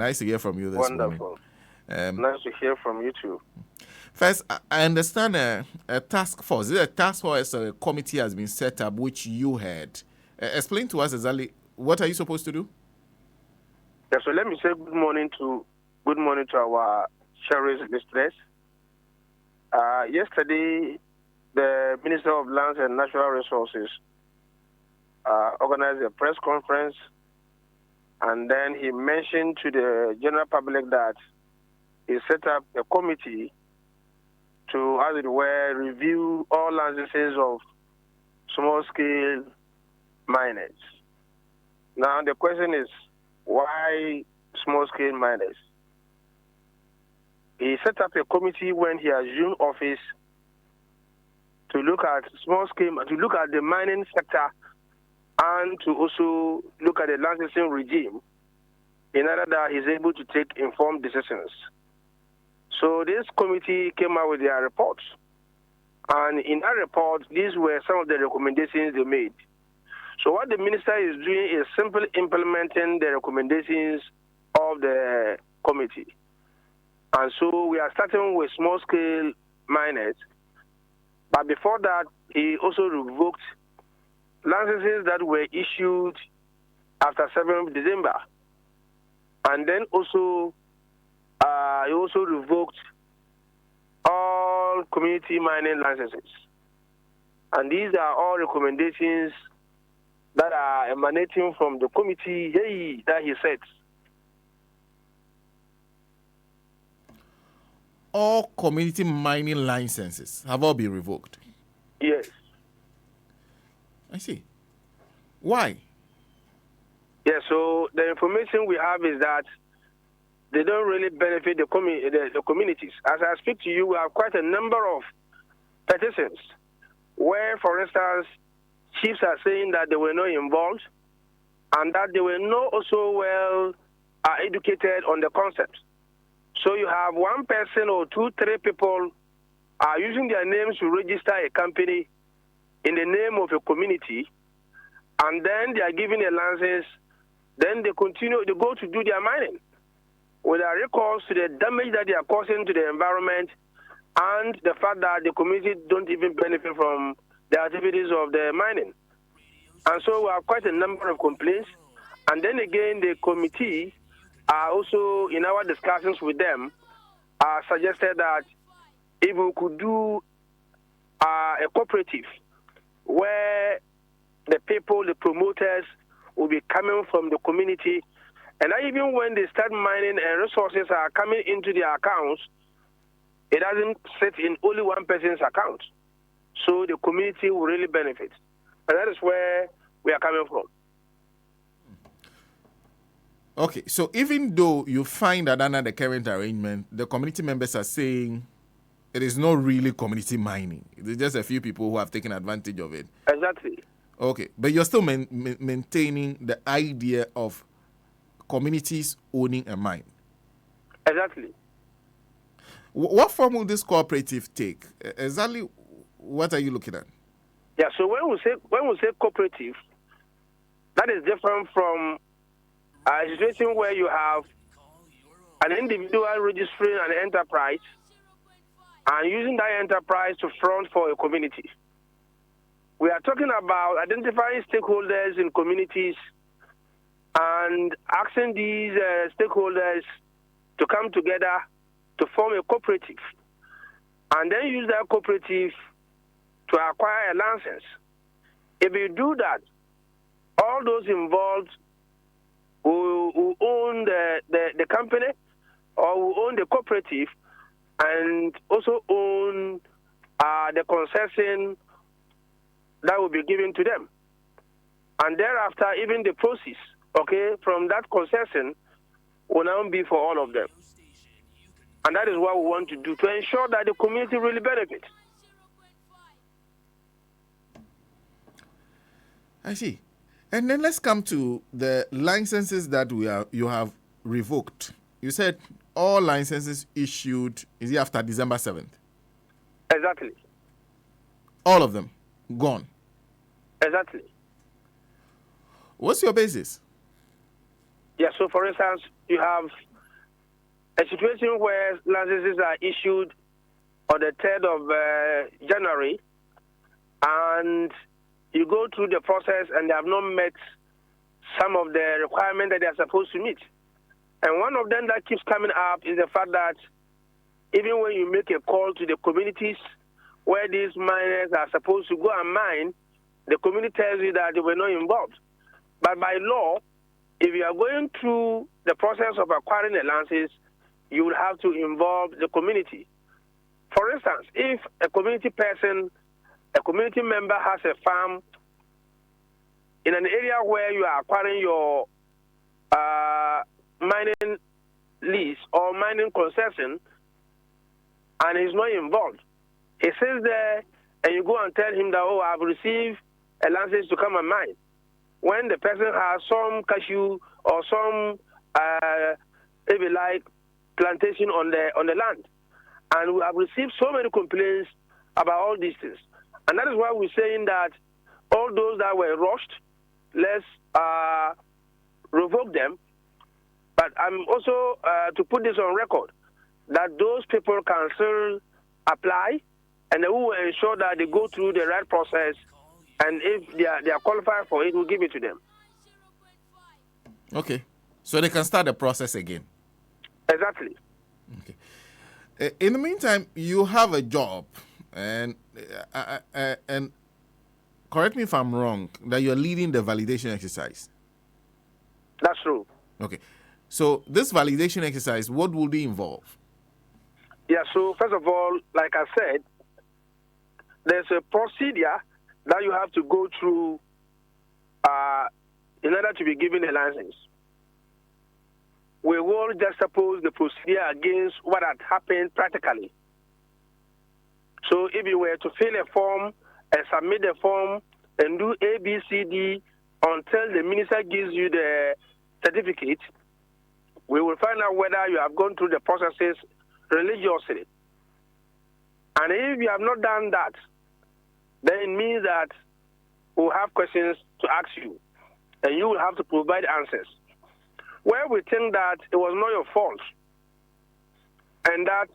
Nice to hear from you this morning. Wonderful. Nice to hear from you too. First, I understand a task force. Is it a task force or a committee has been set up, which you had? Explain to us exactly what are you supposed to do? Yeah, so let me say good morning to our cherished listeners. Yesterday, the Minister of Lands and Natural Resources organized a press conference, and then he mentioned to the general public that he set up a committee to, as it were, review all licenses of small-scale miners. Now, the question is, why small-scale miners? He set up a committee when he assumed office to look at the mining sector and to also look at the licensing regime in order that he's able to take informed decisions. So this committee came out with their reports. And in that report, these were some of the recommendations they made. So what the minister is doing is simply implementing the recommendations of the committee. And so we are starting with small-scale miners. But before that, he also revoked licenses that were issued after 7th December. And then also, he also revoked all community mining licenses. And these are all recommendations that are emanating from the committee that he sets. All community mining licenses have all been revoked? Yes. I see. Why? Yeah, so the information we have is that they don't really benefit the communities. As I speak to you, we have quite a number of petitions where, for instance, chiefs are saying that they were not involved and that they were not also well educated on the concept. So you have one person or two, three people are using their names to register a company in the name of a community, and then they are given a license, then they go to do their mining without recourse to the damage that they are causing to the environment and the fact that the community don't even benefit from the activities of the mining. And so we have quite a number of complaints. And then again, the committee also, in our discussions with them, suggested that if we could do a cooperative where the people, the promoters, will be coming from the community, and even when they start mining and resources are coming into their accounts, it doesn't sit in only one person's account. So the community will really benefit. And that is where we are coming from. Okay, so even though you find that under the current arrangement, the community members are saying it is not really community mining. It's just a few people who have taken advantage of it. Exactly. Okay, but you're still maintaining the idea of communities owning a mine. Exactly. What form will this cooperative take? Exactly what are you looking at? Yeah, so when we say cooperative, that is different from a situation where you have an individual registering an enterprise and using that enterprise to front for a community. We are talking about identifying stakeholders in communities and asking these stakeholders to come together to form a cooperative and then use that cooperative to acquire a license. If you do that, all those involved who own the company or who own the cooperative and also own the concession that will be given to them. And thereafter, even the proceeds, from that concession will now be for all of them. And that is what we want to do, to ensure that the community really benefits. I see. And then let's come to the licenses that you have revoked. You said all licenses issued, is it after December 7th? Exactly. All of them gone? Exactly. What's your basis? Yeah, so for instance, you have a situation where licenses are issued on the 3rd of January, and you go through the process and they have not met some of the requirements that they are supposed to meet. And one of them that keeps coming up is the fact that even when you make a call to the communities where these miners are supposed to go and mine, the community tells you that they were not involved. But by law, if you are going through the process of acquiring the licenses, you will have to involve the community. For instance, if a community member has a farm in an area where you are acquiring your mining lease or mining concession, and he's not involved, he sits there and you go and tell him that, oh, I've received a license to come and mine. When the person has some cashew or some, if you like, plantation on the land. And we have received so many complaints about all these things. And that is why we're saying that all those that were rushed, let's revoke them. But I'm also to put this on record, that those people can still apply, and we will ensure that they go through the right process, and if they are qualified for it, we'll give it to them. Okay. So they can start the process again. Exactly. Okay. In the meantime, you have a job, and correct me if I'm wrong, that you're leading the validation exercise. That's true. Okay. So this validation exercise, what will it involve? Yeah, so first of all, like I said, there's a procedure that you have to go through in order to be given a license. We will juxtapose the procedure against what had happened practically. So if you were to fill a form and submit the form and do A, B, C, D until the minister gives you the certificate, we will find out whether you have gone through the processes religiously. And if you have not done that, then it means that we'll have questions to ask you, and you will have to provide answers. Where we think that it was not your fault, and that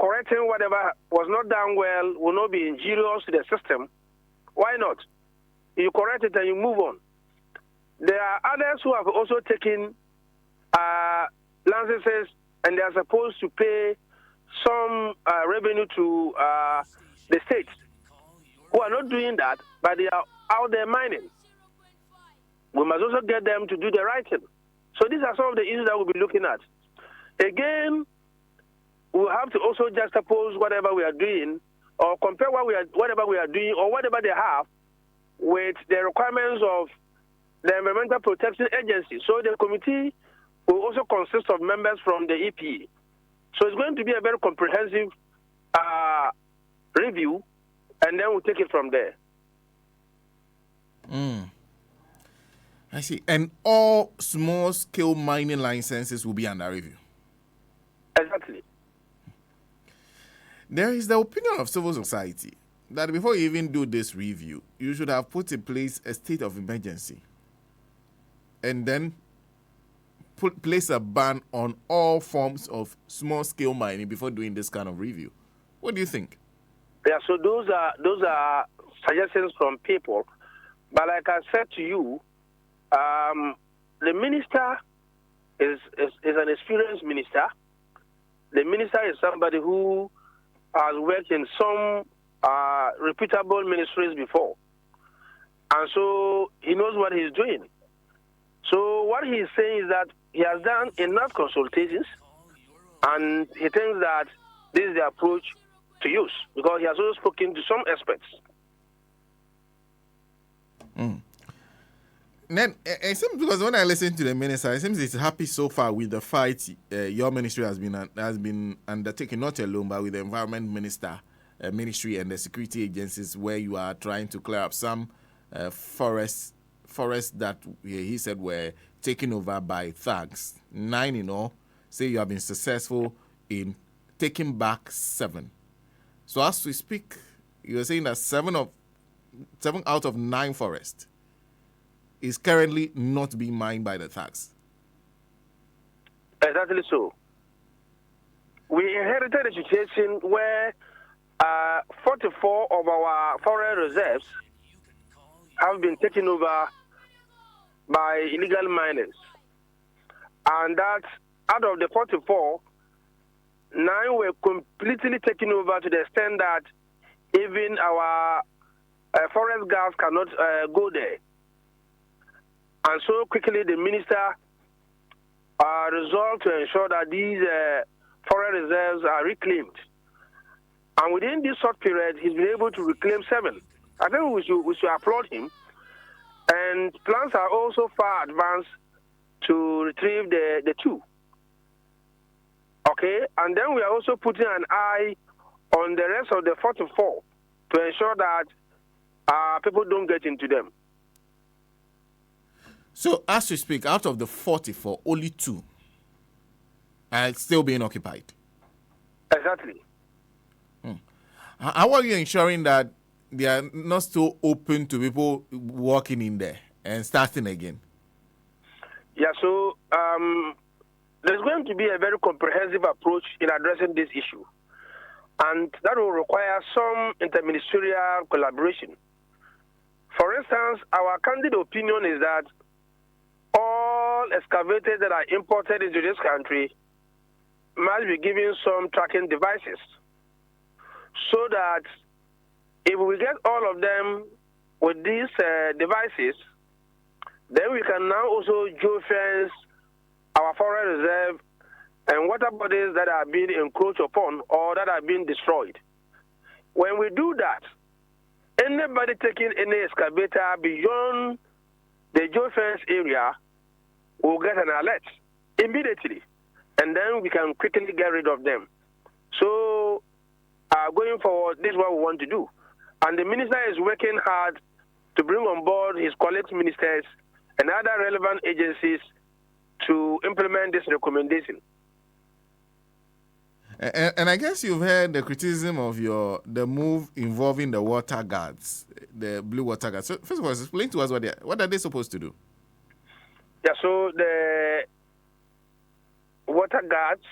correcting whatever was not done well will not be injurious to the system, why not? You correct it and you move on. There are others who have also taken licenses, and they are supposed to pay some revenue to the state, who are not doing that, but they are out there mining. We must also get them to do the right thing. So these are some of the issues that we'll be looking at. Again, we'll have to also juxtapose whatever we are doing, or compare whatever we are doing or whatever they have with the requirements of the Environmental Protection Agency. So the committee will also consist of members from the EPA. So it's going to be a very comprehensive review, and then we'll take it from there. I see. And all small-scale mining licenses will be under review. Exactly. There is the opinion of civil society that before you even do this review, you should have put in place a state of emergency and then place a ban on all forms of small-scale mining before doing this kind of review. What do you think? Yeah, so those are suggestions from people. But like I said to you, the minister is an experienced minister. The minister is somebody who has worked in some reputable ministries before. And so he knows what he's doing. So what he's saying is that he has done enough consultations, and he thinks that this is the approach to use, because he has also spoken to some experts. Then it seems, because when I listen to the minister, it seems he's happy so far with the fight your ministry has been undertaking, not alone, but with the environment ministry and the security agencies, where you are trying to clear up some forests that he said were taken over by thugs. 9 in all. Say you have been successful in taking back 7. So as we speak, you are saying that 7 out of 9 forests is currently not being mined by the thugs. Exactly so. We inherited a situation where 44 of our foreign reserves have been taken over by illegal miners. And that out of the 44, 9 were completely taken over to the extent that even our forest guards cannot go there. And so quickly the minister resolved to ensure that these foreign reserves are reclaimed. And within this short period, he's been able to reclaim 7. I think we should applaud him. And plans are also far advanced to retrieve the 2. Okay? And then we are also putting an eye on the rest of the 44 to ensure that people don't get into them. So, as we speak, out of the 44, only 2 are still being occupied. Exactly. How are you ensuring that they are not still open to people walking in there and starting again? Yeah, so there's going to be a very comprehensive approach in addressing this issue. And that will require some interministerial collaboration. For instance, our candid opinion is that all excavators that are imported into this country must be given some tracking devices, so that if we get all of them with these devices, then we can now also geofence our forest reserve and water bodies that are being encroached upon or that are being destroyed. When we do that, anybody taking any excavator beyond the geofence area will get an alert immediately, and then we can quickly get rid of them. So going forward, this is what we want to do. And the minister is working hard to bring on board his colleagues, ministers, and other relevant agencies to implement this recommendation. And I guess you've heard the criticism of the move involving the water guards, the blue water guards. So first of all, explain to us what are they supposed to do? Yeah, so the water guards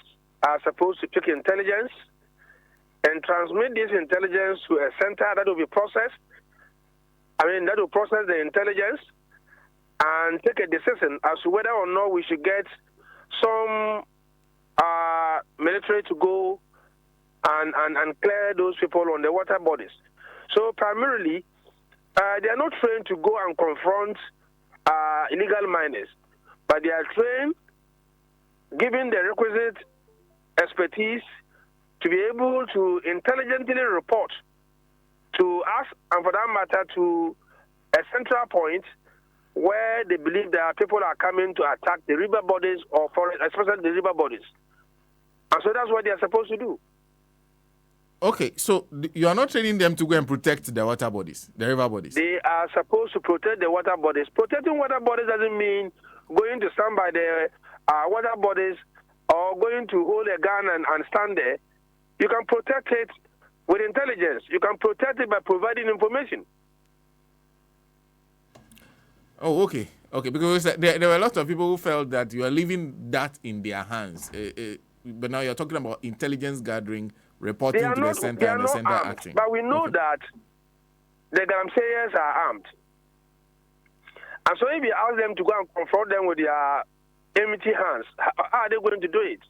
are supposed to take intelligence and transmit this intelligence to a center that will be processed. That will process the intelligence and take a decision as to whether or not we should get some military to go and clear those people on the water bodies. So primarily, they are not trained to go and confront illegal miners, but they are trained, given the requisite expertise, to be able to intelligently report to us, and for that matter, to a central point where they believe that people are coming to attack the river bodies or forest, especially the river bodies. And so that's what they are supposed to do. Okay, so you are not training them to go and protect the water bodies, the river bodies? They are supposed to protect the water bodies. Protecting water bodies doesn't mean going to stand by the water bodies or going to hold a gun and stand there. You can protect it with intelligence. You can protect it by providing information. Oh, okay. Okay, because there were a lot of people who felt that you are leaving that in their hands. But now you're talking about intelligence gathering, reporting to the center, and the center acting. But we know that the Gamsayers are armed. And so if you ask them to go and confront them with their empty hands, how are they going to do it?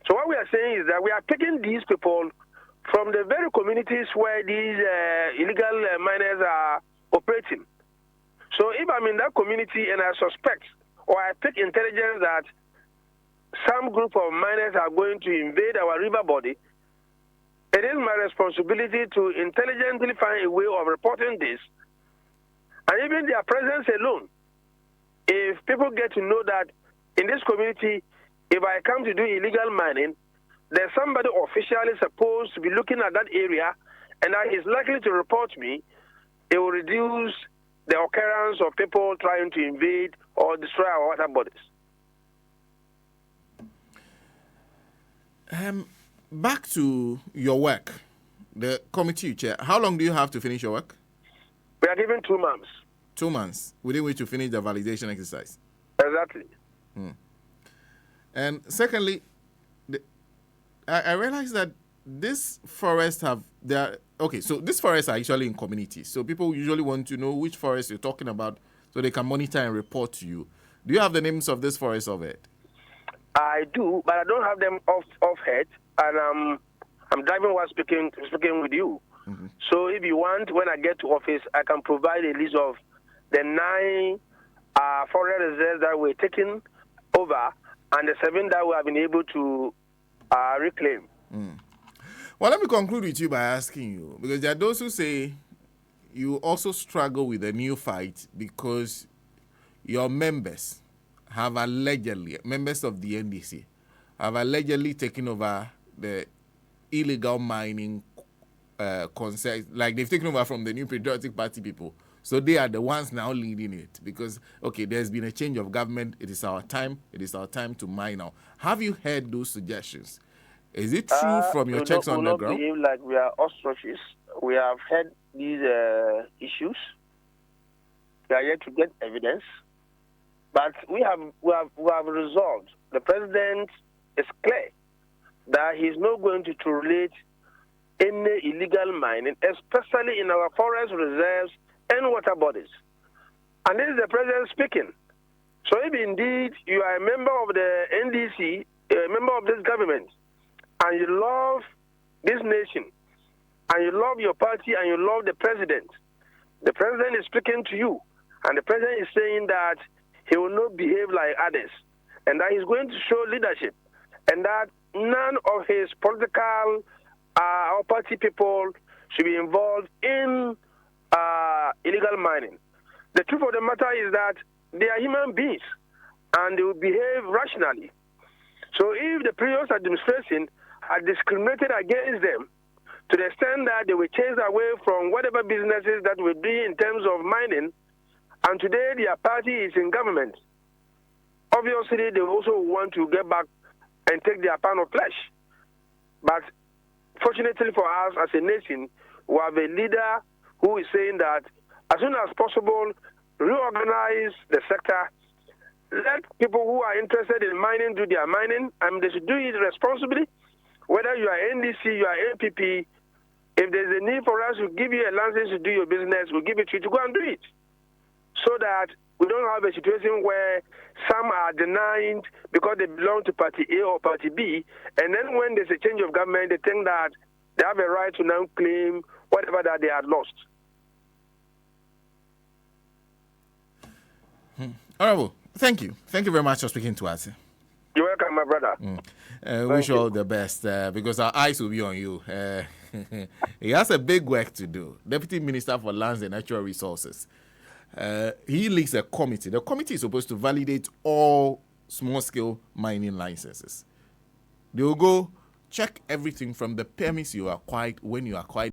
So what we are saying is that we are taking these people from the very communities where these illegal miners are operating. So if I'm in that community and I suspect or I take intelligence that some group of miners are going to invade our river body, it is my responsibility to intelligently find a way of reporting this. And even their presence alone, if people get to know that in this community, if I come to do illegal mining, there's somebody officially supposed to be looking at that area and that is likely to report me, it will reduce the occurrence of people trying to invade or destroy our water bodies. Back to your work, the committee you chair. How long do you have to finish your work? We are given 2 months. 2 months, within which to finish the validation exercise. Exactly. And secondly, I realize that these forests so these forests are actually in communities. So people usually want to know which forest you're talking about so they can monitor and report to you. Do you have the names of these forests of it? I do, but I don't have them off head, and I'm driving while speaking with you. Mm-hmm. So if you want, when I get to office, I can provide a list of the 9 forest reserves that we're taking over and the 7 that we have been able to reclaim. Mm. Well, let me conclude with you by asking you, because there are those who say you also struggle with a new fight because your members have allegedly, members of the NDC, have allegedly taken over the illegal mining concept, like they've taken over from the New Patriotic Party people. So they are the ones now leading it because, okay, there's been a change of government. It is our time. It is our time to mine now. Have you heard those suggestions? Is it true from your checks on the ground? We don't behave like we are ostriches. We have heard these issues. We are yet to get evidence. But we have resolved. The president is clear that he's not going to tolerate any illegal mining, especially in our forest reserves and water bodies. And this is the president speaking. So if indeed you are a member of the NDC, a member of this government, and you love this nation, and you love your party, and you love the president is speaking to you, and the president is saying that he will not behave like others, and that he's going to show leadership, and that none of his political or party people should be involved in illegal mining. The truth of the matter is that they are human beings, and they will behave rationally. So if the previous administration had discriminated against them to the extent that they were chased away from whatever businesses that were doing in terms of mining, and today their party is in government, obviously they also want to get back and take their pound of flesh. But fortunately for us as a nation, we have a leader who is saying that as soon as possible, reorganize the sector, let people who are interested in mining do their mining, and they should do it responsibly. Whether you are NDC, you are NPP, if there's a need for us to give you a license to do your business, we'll give it to you to go and do it. So that we don't have a situation where some are denied because they belong to Party A or Party B, and then when there's a change of government, they think that they have a right to now claim whatever that they had lost. Honorable, thank you. Thank you very much for speaking to us. You're welcome, my brother. Wish you all the best because our eyes will be on you. He has a big work to do. Deputy Minister for Lands and Natural Resources. He leads a committee. The committee is supposed to validate all small-scale mining licenses. They will go check everything from the permits you acquired when you acquired